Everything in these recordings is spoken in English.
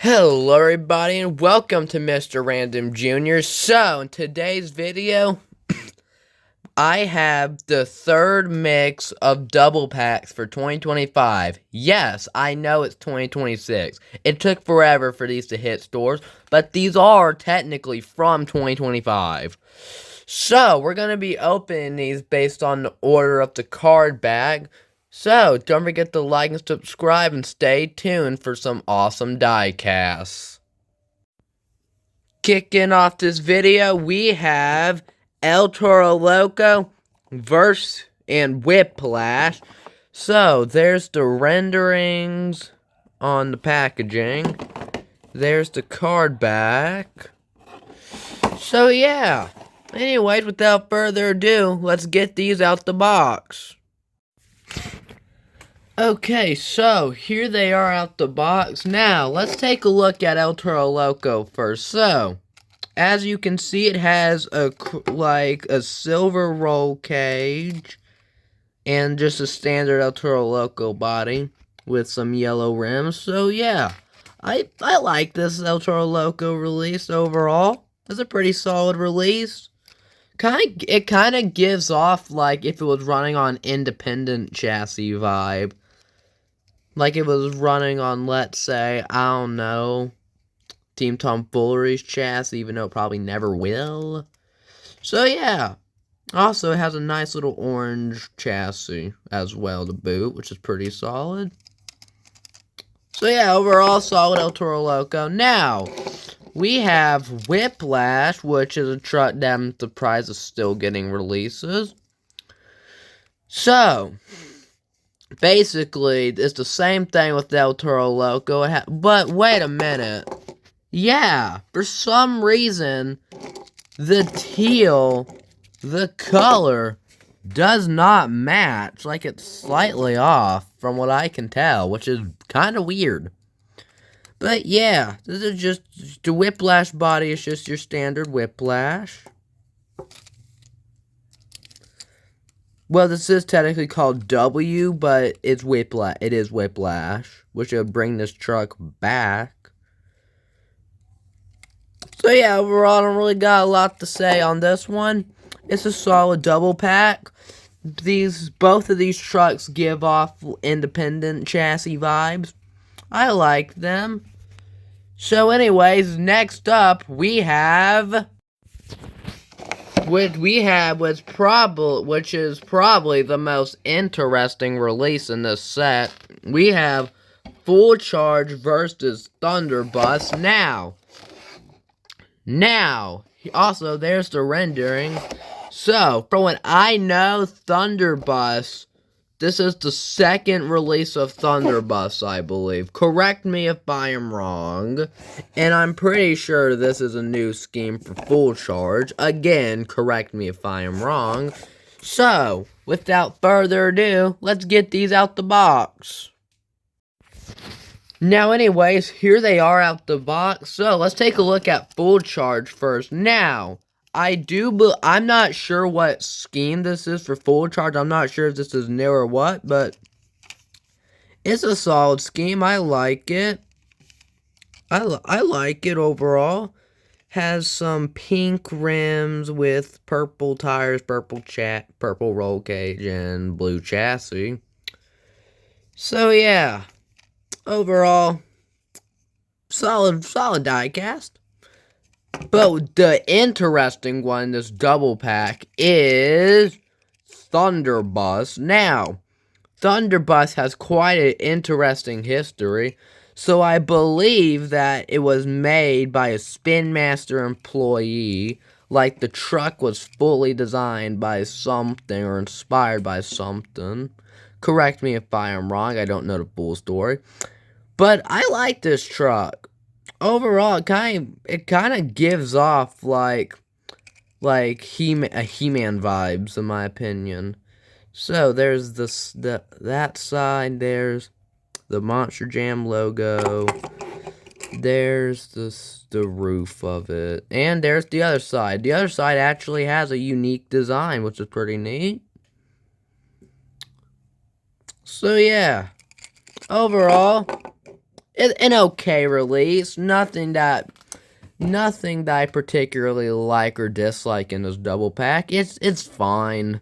Hello everybody and welcome to Mr. Random Jr. So, in today's video, I have the third mix of double packs for 2025. Yes, I know it's 2026. It took forever for these to hit stores, but these are technically from 2025. So, we're going to be opening these based on the order of the card bag. So, don't forget to like and subscribe and stay tuned for some awesome die casts. Kicking off this video, we have El Toro Loco, Verse, and Whiplash. So, there's the renderings on the packaging. There's the card back. So, yeah. Anyways, without further ado, let's get these out the box. Okay, so here they are out the box. Now, let's take a look at El Toro Loco first. So, as you can see, it has a silver roll cage and just a standard El Toro Loco body with some yellow rims. So, yeah, I like this El Toro Loco release overall. It's a pretty solid release. It kind of gives off like if it was running on independent chassis vibe. Like it was running on, let's say, I don't know, Team Tomfoolery's chassis, even though it probably never will. So, yeah. Also, it has a nice little orange chassis as well to boot, which is pretty solid. So, yeah, overall, solid El Toro Loco. Now, we have Whiplash, which is a truck that I'm surprised is still getting releases. So, basically, it's the same thing with El Toro Loco, but wait a minute. Yeah, for some reason, the teal, the color, does not match. Like, it's slightly off from what I can tell, which is kind of weird. But yeah, this is just, the Whiplash body is just your standard Whiplash. Well, this is technically called W, but it's Whiplash. It is Whiplash, which will bring this truck back. So yeah, overall, I don't really got a lot to say on this one. It's a solid double pack. Both of these trucks give off independent chassis vibes. I like them. So anyways, next up, which is probably the most interesting release in this set. We have Full Charge versus Thunderbus. Now, also there's the rendering. So, from what I know, Thunderbus, this is the second release of Thunderbus, I believe. Correct me if I am wrong. And I'm pretty sure this is a new scheme for Full Charge. Again, correct me if I am wrong. So, without further ado, let's get these out the box. Now, anyways, here they are out the box. So, let's take a look at Full Charge first. Now, I'm not sure what scheme this is for Full Charge. I'm not sure if this is new or what, but it's a solid scheme. I like it. I like it overall. Has some pink rims with purple tires, purple roll cage, and blue chassis. So yeah, overall, solid diecast. But the interesting one, this double pack, is Thunderbus. Now, Thunderbus has quite an interesting history. So I believe that it was made by a Spin Master employee. Like the truck was fully designed by something or inspired by something. Correct me if I am wrong. I don't know the full story. But I like this truck. Overall, it kind of gives off like He-Man vibes, in my opinion. So there's that side. There's the Monster Jam logo. There's the roof of it, and there's the other side. The other side actually has a unique design, which is pretty neat. So yeah, overall, an okay release. Nothing that I particularly like or dislike in this double pack. It's fine.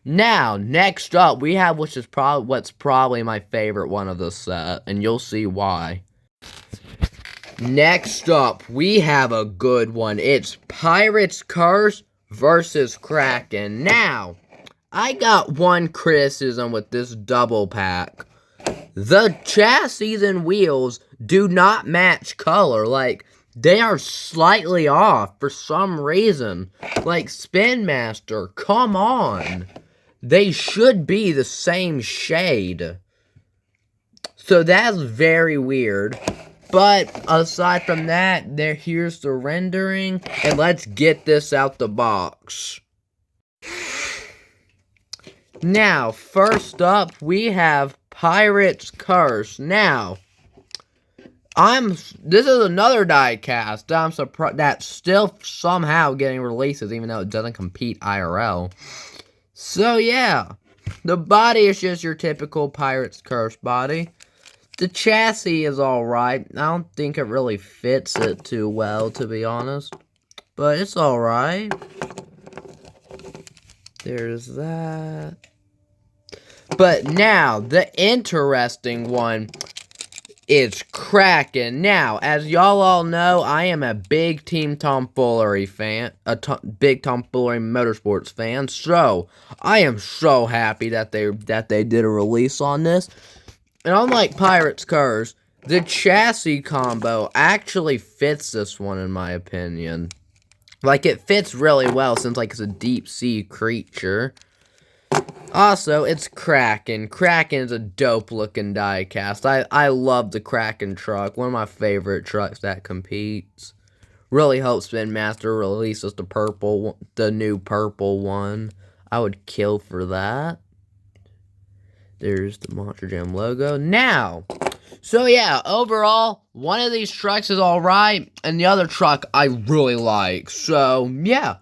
Now, next up, we have what's probably my favorite one of the set, and you'll see why. Next up, we have a good one. It's Pirate's Curse versus Kraken. Now, I got one criticism with this double pack. The chassis and wheels do not match color. Like, they are slightly off for some reason. Like, Spin Master, come on. They should be the same shade. So that's very weird. But aside from that, here's the rendering. And let's get this out the box. Now, first up, we have Pirate's Curse. Now, this is another die cast I'm surprised that's still somehow getting releases, even though it doesn't compete IRL. So yeah, the body is just your typical Pirate's Curse body. The chassis is alright. I don't think it really fits it too well, to be honest. But it's alright. There's that. But now, the interesting one is Kraken. Now, as y'all all know, I am a big Team Tomfoolery fan, big Tomfoolery Motorsports fan. So I am so happy that they did a release on this. And unlike Pirate's Curse, the chassis combo actually fits this one, in my opinion. Like, it fits really well since, like, it's a deep sea creature. Also, it's Kraken. Kraken is a dope-looking die-cast. I love the Kraken truck. One of my favorite trucks that competes. Really hope Spin Master releases the new purple one. I would kill for that. There's the Monster Jam logo. Now, so yeah, overall, one of these trucks is alright, and the other truck I really like. So, yeah.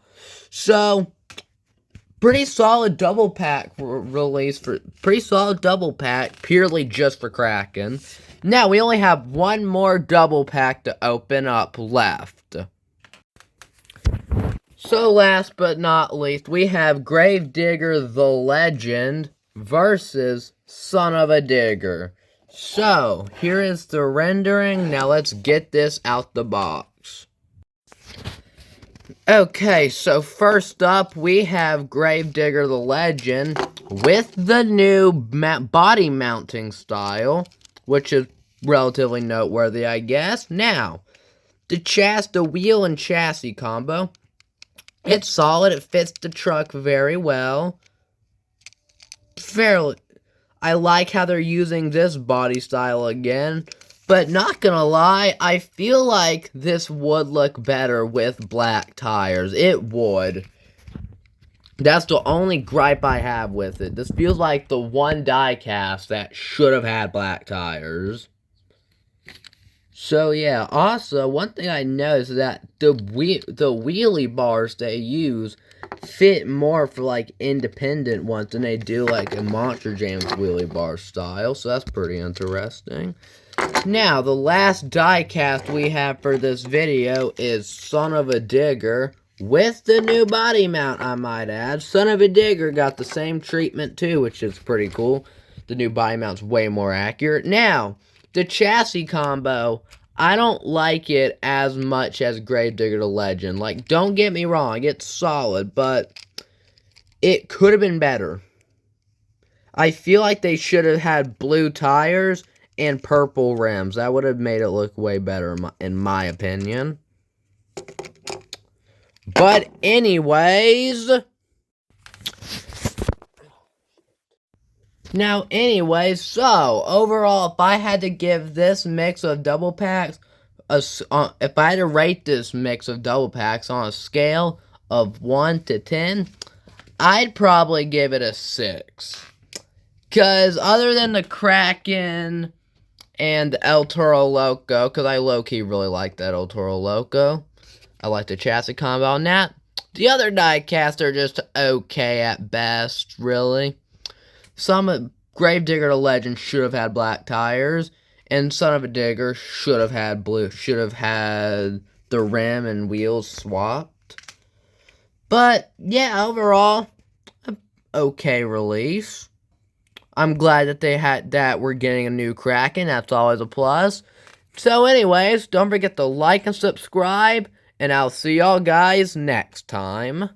So, pretty solid double pack release purely just for Kraken. Now, we only have one more double pack to open up left. So, last but not least, we have Gravedigger the Legend versus Son of a Digger. So, here is the rendering. Now, let's get this out the box. Okay, so first up, we have Gravedigger the Legend with the new body mounting style, which is relatively noteworthy, I guess. Now, the wheel and chassis combo, it's solid. It fits the truck very well. I like how they're using this body style again. But not gonna lie, I feel like this would look better with black tires. It would. That's the only gripe I have with it. This feels like the one die cast that should have had black tires. So yeah, also, one thing I noticed is that the wheelie bars they use fit more for like independent ones than they do like a Monster Jam's wheelie bar style. So that's pretty interesting. Now, the last die cast we have for this video is Son of a Digger with the new body mount, I might add. Son of a Digger got the same treatment too, which is pretty cool. The new body mount's way more accurate. Now, the chassis combo, I don't like it as much as Gravedigger the Legend. Like, don't get me wrong, it's solid, but it could have been better. I feel like they should have had blue tires and purple rims. That would have made it look way better, in my opinion. But anyways, so overall, if I had to give this mix of double packs, if I had to rate this mix of double packs on a scale of 1 to 10, I'd probably give it a 6. Because other than the Kraken and El Toro Loco, because I low-key really like that El Toro Loco. I like the chassis combo on that. The other die-casts are just okay at best, really. Some Gravedigger the Legend should have had black tires, And Son of a Digger should have had blue. Should have had the rim and wheels swapped. But yeah, overall, okay release. I'm glad that we're getting a new Kraken. That's always a plus. So anyways, don't forget to like and subscribe, and I'll see y'all guys next time.